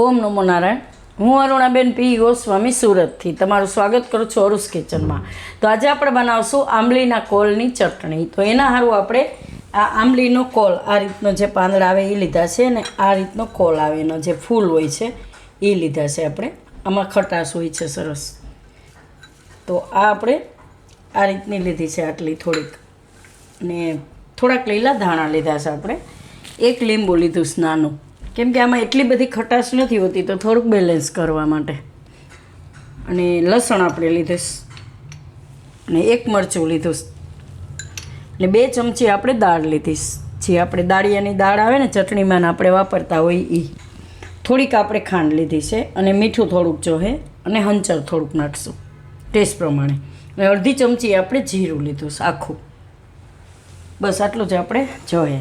ઓમ નમો નારાયણ। હું અરુણાબેન પી ગોસ્વામી સુરતથી તમારું સ્વાગત કરું છું અરુસ કિચનમાં। તો આજે આપણે બનાવશું આંબલીના કોલની ચટણી। તો એના સારું આપણે આ આંબલીનો કોલ આ રીતનો જે પાંદડા આવે એ લીધા છે ને આ રીતનો કોલ આવે એનો જે ફૂલ હોય છે એ લીધા છે આપણે। આમાં ખટાશ હોય છે સરસ। તો આ આપણે આ રીતની લીધી છે આટલી થોડીક, ને થોડાક લીલા ધાણા લીધા છે આપણે। એક લીંબુ લીધું છે નાનું, કેમ કે આમાં એટલી બધી ખટાશ નથી હોતી તો થોડુંક બેલેન્સ કરવા માટે। અને લસણ આપણે લીધું, અને એક મરચું લીધું, ને 2 ચમચી આપણે દાળ લીધી, જે આપણે દાળિયાની દાળ આવે ને ચટણીમાં આપણે વાપરતા હોય એ। થોડીક આપણે ખાંડ લીધી છે, અને મીઠું થોડુંક જોહે, અને હંચર થોડુંક નાખશું ટેસ્ટ પ્રમાણે। અને અડધી ચમચી આપણે જીરું લીધું છે આખું, બસ આટલું જ આપણે જોઈએ।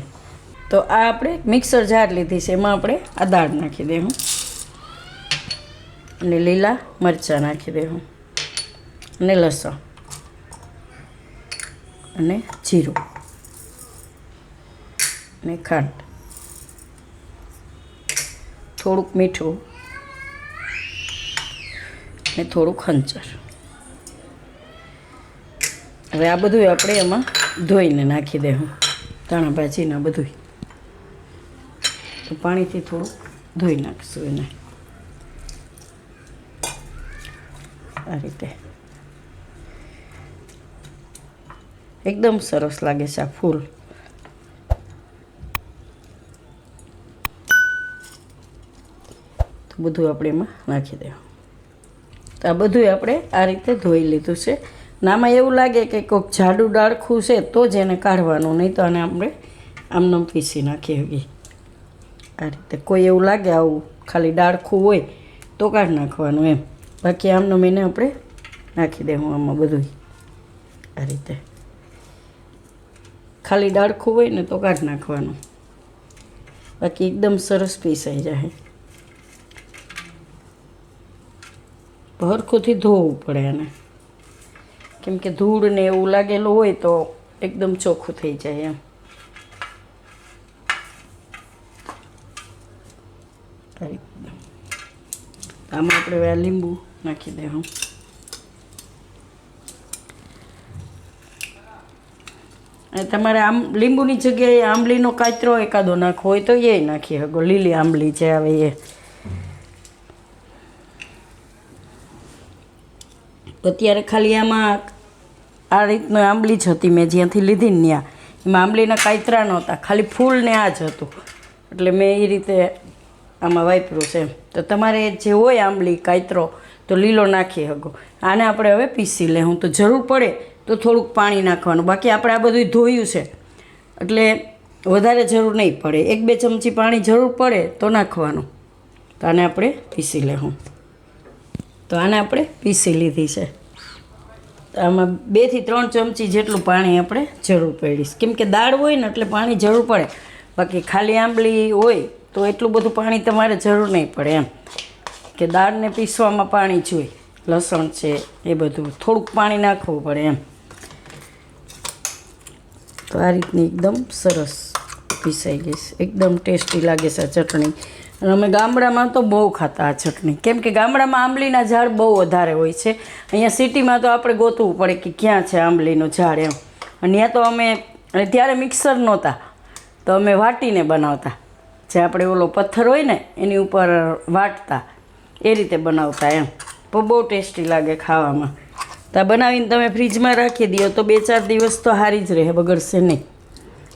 તો આ આપણે મિક્સર જાર લીધી છે, એમાં આપણે આ દાળ નાખી દઉં, અને લીલા મરચાં નાખી દઉં, અને લસણ, અને જીરું, અને ખાંડ, થોડુંક મીઠું, અને થોડુંક હંચર। હવે આ બધું આપણે એમાં ધોઈને નાખી દઉં, ધાણા ભાજીના બધું। તો પાણીથી થોડું ધોઈ નાખશું એને આ રીતે। એકદમ સરસ લાગે છે આ ફૂલ। તો બધું આપણે એમાં નાખી દેવું। તો આ બધું આપણે આ રીતે ધોઈ લીધું છે। ને આમાં એવું લાગે કે કોઈક જાડું ડાળખું છે તો જ એને કાઢવાનું, નહીં તો આને આપણે આમનામ પીસી નાખીએ આ રીતે। કોઈ એવું લાગે આવું ખાલી ડાળખું હોય તો કાઢી નાખવાનું એમ, બાકી આમનામ એને આપણે નાખી દેવું આમાં બધું આ રીતે। ખાલી ડાળખું હોય ને તો કાઢી નાખવાનું, બાકી એકદમ સરસ પીસાઈ જાય। હરખુંથી ધોવું પડે એને, કેમ કે ધૂળ ને એવું લાગેલું હોય તો એકદમ ચોખ્ખું થઈ જાય એમ। આમાં આપણે લીંબુ નાખી દઉં, અને તમારે આમ લીંબુની જગ્યાએ આંબલીનો કાચરો એકાદો નાખવો હોય તો એ નાખી શકો, લીલી આંબલી જે આવે એ। અત્યારે ખાલી આમાં આ રીતનો આંબલી જ હતી મેં જ્યાંથી લીધી ને ત્યાં, એમાં આંબલીના કાચરા નહોતા, ખાલી ફૂલ ને આ જ હતું, એટલે મેં એ રીતે આમાં વાપર્યું છે। તો તમારે જે હોય આંબલી કાચરો તો લીલો નાખી શકો। આને આપણે હવે પીસી લેવું, તો જરૂર પડે તો થોડુંક પાણી નાખવાનું, બાકી આપણે આ બધું ધોયું છે એટલે વધારે જરૂર નહીં પડે। 1-2 ચમચી પાણી જરૂર પડે તો નાખવાનું। તો આને આપણે પીસી લેવું। તો આને આપણે પીસી લીધી છે। તો આમાં 2 થી 3 ચમચી જેટલું પાણી આપણે જરૂર પડીશ, કેમ કે દાળ હોય ને એટલે પાણી જરૂર પડે, બાકી ખાલી આંબલી હોય તો એટલું બધું પાણી તમારે જરૂર નહીં પડે એમ, કે દાળને પીસવામાં પાણી જોઈએ, લસણ છે એ બધું થોડુંક પાણી નાખવું પડે એમ। તો આ રીતની એકદમ સરસ પીસાઈ ગઈ છે, એકદમ ટેસ્ટી લાગે છે આ ચટણી। અને અમે ગામડામાં તો બહુ ખાતા આ ચટણી, કેમ કે ગામડામાં આંબલીના ઝાડ બહુ વધારે હોય છે। અહીંયા સિટીમાં તો આપણે ગોતવું પડે કે ક્યાં છે આંબલીનું ઝાડ એમ। અને ત્યાં તો અમે ત્યારે મિક્સર નહોતા તો અમે વાટીને બનાવતા, જે આપણે ઓલો પથ્થર હોય ને એની ઉપર વાટતા, એ રીતે બનાવતા એમ। તો બહુ ટેસ્ટી લાગે ખાવામાં। તો આ બનાવીને તમે ફ્રીજમાં રાખી દો તો 2-4 દિવસ તો સારી જ રહે, બગડશે નહીં।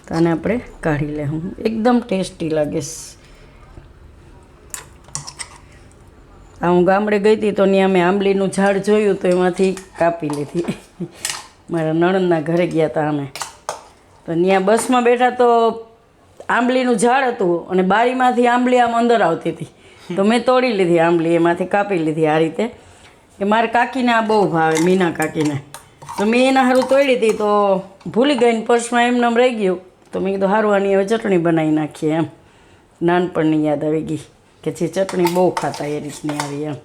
તો આને આપણે કાઢી લેવું, એકદમ ટેસ્ટી લાગે છે। આ હું ગામડે ગઈ હતી તો ત્યાં મેં આંબલીનું ઝાડ જોયું તો એમાંથી કાપી લીધી। મારા નણંદના ઘરે ગયા હતા અમે, તો ત્યાં બસમાં બેઠા તો આંબલીનું ઝાડ હતું, અને બારીમાંથી આંબલી આમ અંદર આવતી હતી, તો મેં તોડી લીધી આંબલી, એમાંથી કાપી લીધી આ રીતે। કે મારા કાકીને આ બહુ ભાવે, મીના કાકીને, તો મેં એના સારું તોડી હતી તો ભૂલી ગઈ ને પર્સમાં એમનેમ રહી ગયું, તો મેં કીધું સારું આની હવે ચટણી બનાવી નાખીએ એમ। નાનપણની યાદ આવી ગઈ કે જે ચટણી બહુ ખાતા એ રીતની આવી એમ।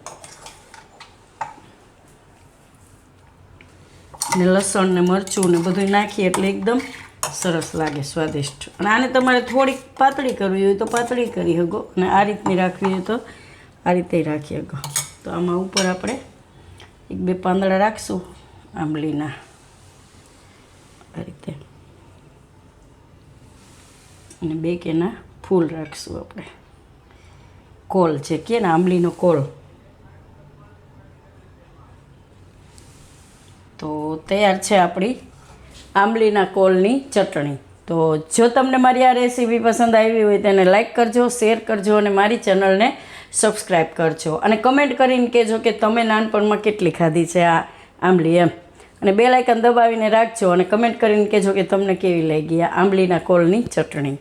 ને લસણ ને મરચું ને બધું નાખીએ એટલે એકદમ સરસ લાગે, સ્વાદિષ્ટ। અને આને તમારે થોડીક પાતળી કરવી હોય તો પાતળી કરી શકો, અને આ રીતની રાખવી હોય તો આ રીતે રાખીએ. તો આમાં ઉપર આપણે 1-2 પાંદડા રાખશું આંબલીના, આ રીતે, અને 2 કેના ફૂલ રાખશું આપણે. કોલ છે કે ને આંબલીનો કોલ. તો તૈયાર છે આપણી આંબલીના કોલની ચટણી. તો જો તમને મારી આ રેસીપી પસંદ આવી હોય તેને લાઈક કરજો, શેર કરજો અને મારી ચેનલને સબસ્ક્રાઈબ કરજો. અને કમેન્ટ કરીને કહેજો કે તમે નાનપણમાં કેટલી ખાધી છે આ આંબલી એમ. અને બેલ આઇકન દબાવીને રાખજો અને કમેન્ટ કરીને કહેજો કે તમને કેવી લાગી આ આંબલીના કોલની ચટણી.